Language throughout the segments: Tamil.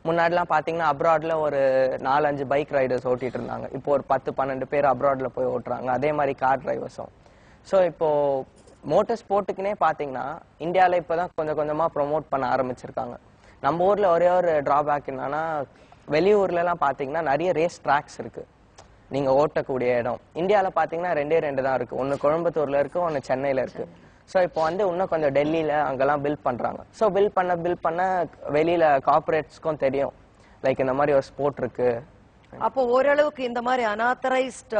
முன்னாடிலாம் பாத்தீங்கன்னா அப்ராட்ல ஒரு 4-5 பைக் ரைடர்ஸ் ஓட்டிட்டு இருந்தாங்க. இப்போ ஒரு 10-12 பேர் அப்ராட்ல போய் ஓட்டுறாங்க. அதே மாதிரி கார் டிரைவர்ஸும். ஸோ இப்போ மோட்டார் ஸ்போர்ட்டுக்குனே பாத்தீங்கன்னா இந்தியாவில் இப்போதான் கொஞ்சம் கொஞ்சமா ப்ரொமோட் பண்ண ஆரம்பிச்சிருக்காங்க. நம்ம ஊர்ல ஒரே ஒரு டிராபேக் என்னன்னா, வெளியூர்ல எல்லாம் பாத்தீங்கன்னா நிறைய ரேஸ் ட்ராக்ஸ் இருக்கு நீங்க ஓட்டக்கூடிய இடம். இந்தியாவில் பாத்தீங்கன்னா 2 தான் இருக்கு. ஒன்னு கோயம்புத்தூர்ல இருக்கு, ஒன்னு சென்னையில இருக்கு. ஸோ இப்போ இன்னும் கொஞ்சம் டெல்லியில அங்கெல்லாம் பில்ட் பண்றாங்க. ஸோ பில்ட் பண்ண வெளியில கார்பரேட்ஸ்க்கும் தெரியும் லைக் இந்த மாதிரி ஒரு ஸ்போர்ட் இருக்கு. அப்போ ஓரளவுக்கு இந்த மாதிரி அனாத்தரைஸ்ட்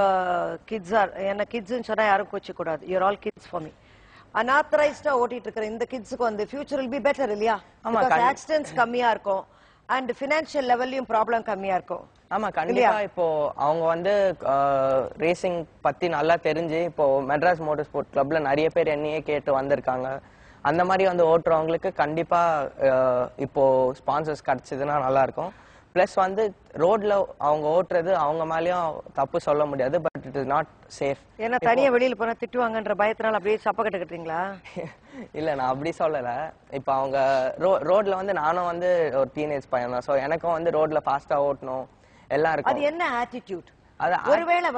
கிட்ஸ் என்ன கிட்ஸ்ன்னு சொன்னா யாரும் கோச்சு கூடாது. You're all kids for me. அனாத்தரைஸ்டா ஓட்டிட்டு இருக்கிற இந்த கிட்ஸுக்கு ஃபியூச்சர் வில் பி பெட்டர் இல்லையா? ஆக்சிடென்ட்ஸ் கம்மியா இருக்கும் அண்ட் பினான்சியல் லெவல்லையும் ப்ராப்ளம் கம்மியா இருக்கும். ஆமா கண்டிப்பா. இப்போ அவங்க ரேசிங் பத்தி நல்லா தெரிஞ்சு இப்போ மெட்ராஸ் மோட்டார் ஸ்போர்ட் கிளப்ல நிறைய பேர் என்னையே கேட்டு வந்திருக்காங்க. அந்த மாதிரி ஓட்டுறவங்களுக்கு கண்டிப்பா இப்போ ஸ்பான்சர்ஸ் கிடைச்சதுன்னா நல்லா இருக்கும். பிளஸ் ரோட்ல அவங்க ஓட்டுறது அவங்க மேலயும் தப்பு சொல்ல முடியாது. But it is not safe. ஏன்னா தனியா வெளியில போனா திட்டுவாங்கன்ற பயத்தினால அப்படியே சப்பக்கட்டு கட்டுறீங்களா? இல்ல நான் அப்படி சொல்லல. இப்ப அவங்க ரோட்ல நானும் ஒரு டீனேஜ் பையன் தான். சோ எனக்கும் ரோட்ல ஃபாஸ்டா ஓட்டணும் எல்லாம் இருக்கும். அது என்ன ஆட்டிடியூட்? ஒருவேளை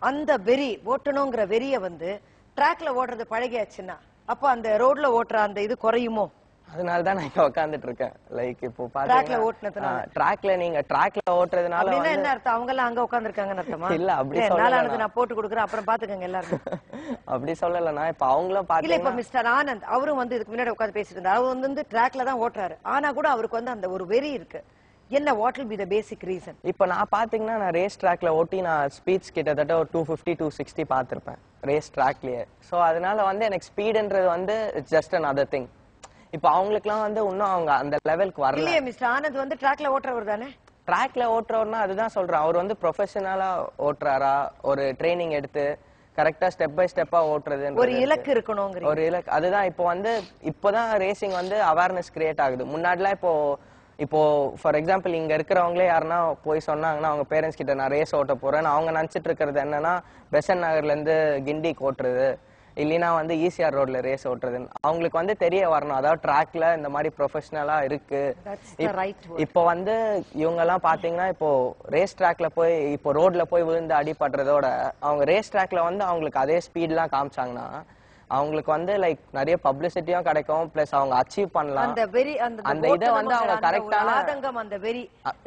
அந்த வெறி ஓட்டணுங்கிற வெறிய ட்ராக்ல ஓடுறது பழகியாச்சுன்னா அப்ப அந்த ரோட்ல ஓட்டுற அந்த இது குறையுமோ? அதனாலதான் நான் இப்ப உட்காந்துட்டு இருக்கேன். லைக் இப்போ ட்ராக்ல நீங்க ட்ராக்ல ஓட்டுறதுனால என்ன அர்த்தம்? அவங்க எல்லாம் அங்க உட்கார்ந்து இருக்காங்கன்னு அர்த்தமா? இல்ல அப்படி சொல்லல. நான் போட்டு கொடுக்குறேன், அப்புறம் பாத்துக்கங்க எல்லாரும். அப்படி சொல்லலனா இப்ப அவங்களும் இல்ல. இப்ப மிஸ்டர் ஆனந்த் அவரும் இதுக்கு முன்னாடி உட்கார்ந்து பேசிட்டு இருந்தாரு. அவர் ட்ராக்ல தான் ஓட்டுறாரு. ஆனா கூட அவருக்கு அந்த ஒரு வெறி இருக்கு. என்ன what will be the basic reason? இப்ப நான் பாத்தீங்கன்னா நான் ரேஸ் ட்ராக்ல ஓட்டி நான் ஸ்பீட்ஸ் கிட்டத்தட்ட ஒரு 250-260 பாத்திருப்பேன் ரேஸ் ட்ராக்லயே. சோ அதனால எனக்கு ஸ்பீடுன்றது ஜஸ்ட் another thing. இப்ப அவங்களுக்குலாம் இன்னும் அவங்க அந்த லெவலுக்கு வரல. இல்லையே மிஸ்டர் ஆனந்த் ட்ராக்ல ஓட்டுறவர் தானே? ட்ராக்ல ஓட்டுறவர்னா அதுதான் சொல்றேன். அவர் ப்ரொஃபஷனலா ஓட்டுறாரா, ஒரு ட்ரைனிங் எடுத்து கரெக்டா ஸ்டெப் பை ஸ்டெப்பா ஓட்டுறது ஒரு இலக்கு இருக்கணும். ஒரு இலக்கு அதுதான். இப்போ இப்போதான் ரேசிங் அவேர்னஸ் கிரியேட் ஆகுது. முன்னாடிலாம் இப்போ ஃபார் எக்ஸாம்பிள் இங்க இருக்கிறவங்களே யாருன்னா போய் சொன்னாங்கன்னா அவங்க பேரண்ட்ஸ் கிட்ட நான் ரேஸ் ஓட்ட போறேன், அவங்க நினைச்சிட்டு இருக்கிறது என்னன்னா பெசன் நகர்ல இருந்து கிண்டிக்கு ஓட்டுறது, இல்லைன்னா ஈசிஆர் ரோட்ல ரேஸ் ஓட்டுறது. அவங்களுக்கு தெரிய வரணும் அதாவது ட்ராக்ல இந்த மாதிரி ப்ரொஃபஷனலா இருக்கு. இப்போ இவங்க எல்லாம் பாத்தீங்கன்னா இப்போ ரேஸ் ட்ராக்ல போய் இப்போ ரோட்ல போய் விழுந்து அடிபடுறதோட அவங்க ரேஸ் ட்ராக்ல அவங்களுக்கு அதே ஸ்பீட்லாம் காமிச்சாங்கன்னா அவங்களுக்கு லைக் நிறைய பப்ளிசிட்டியும் கிடைக்கும். பிளஸ் அவங்க அச்சீவ் பண்ணலாம். அந்த இதை அவங்க கரெக்டான ஆதங்கம், அந்த வெரி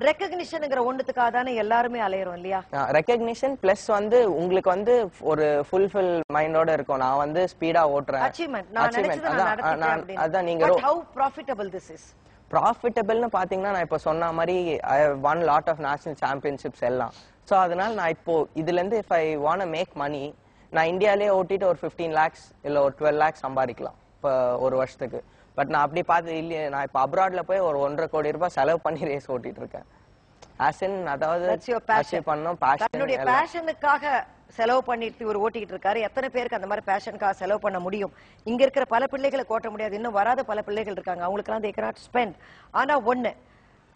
ரெகக்னிஷன்ங்கற ஒண்ணுத்துக்காக தானே எல்லாரும் அலையறோம் இல்லையா? ரெகக்னிஷன் பிளஸ் உங்களுக்கு ஒரு ஃபுல்ஃபில் மைண்டோட இருக்கும். நான் ஸ்பீடா ஓட்டுறேன். அச்சீவ்மென்ட். நான் நினைச்சேன் அதான் நீங்க how profitable this is? ப்ராஃபிட்டபிள்னு பாத்தீங்கன்னா நான் இப்போ சொன்ன மாதிரி I have won lot of national championships எல்லாம். சோ அதனால நான் இப்போ இதுல இருந்து if I want to make money நான் இந்தியாலே ஓட்டிட்டு ஒரு 15 lakhs இல்ல ஒரு 12 lakhs சம்பாதிக்கலாம் இப்போ ஒரு வருஷத்துக்கு. பட் நான் அப்படி பார்த்து இல்லையே. நான் இப்போ அப்ராட்ல போய் ஒரு 1.5 கோடி ரூபாய் செலவு பண்ணி ரேஸ் ஓட்டிட்டு இருக்கேன். அதாவது தன்னுடைய பேஷனுக்காக செலவு பண்ணிட்டு இவர் ஓட்டிட்டு இருக்காரு. எத்தனை பேருக்கு அந்த மாதிரி பேஷனுக்காக செலவு பண்ண முடியும்? இங்க இருக்கிற பல பிள்ளைகளை ஓட்ட முடியாது. இன்னும் வராத பல பிள்ளைகள் இருக்காங்க. அவங்களுக்கு எல்லாம் they cannot spend. ஆனா ஒண்ணு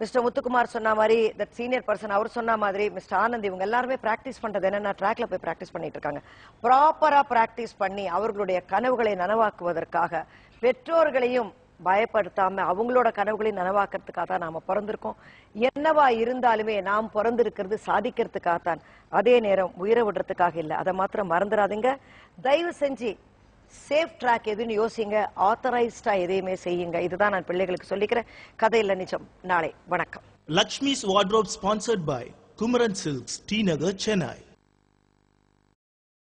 மிஸ்டர் முத்துக்குமார் சொன்ன மாதிரி தட் சீனியர் பர்சன் அவர் சொன்ன மாதிரி மிஸ்டர் ஆனந்த் இவங்க எல்லாருமே பிராக்டிஸ் பண்றது என்னன்னா ட்ராக்ல போய் பிராக்டிஸ் பண்ணிட்டு இருக்காங்க. ப்ராப்பரா பிராக்டிஸ் பண்ணி அவர்களுடைய கனவுகளை நனவாக்குவதற்காக பெற்றோர்களையும் பயப்படுத்தாம அவங்களோட கனவுகளை நனவாக்குறதுக்காக தான் நாம பிறந்திருக்கோம். என்னவா இருந்தாலுமே நாம் பிறந்திருக்கிறது சாதிக்கிறதுக்காகத்தான். அதே நேரம் உயிரை விடுறதுக்காக இல்ல. அதை மாத்திரம் மறந்துடாதீங்க. தயவு செஞ்சு சேஃப் ட்ராக் எதுன்னு யோசிங்க. ஆத்தரைஸ்டா எதையுமே செய்யுங்க. இதுதான் நான் பிள்ளைகளுக்கு சொல்லிக்கிறேன். கதையில நிஜம். நாளை வணக்கம். Lakshmi's Wardrobe sponsored by Kumaran Silks, T Nagar, Chennai.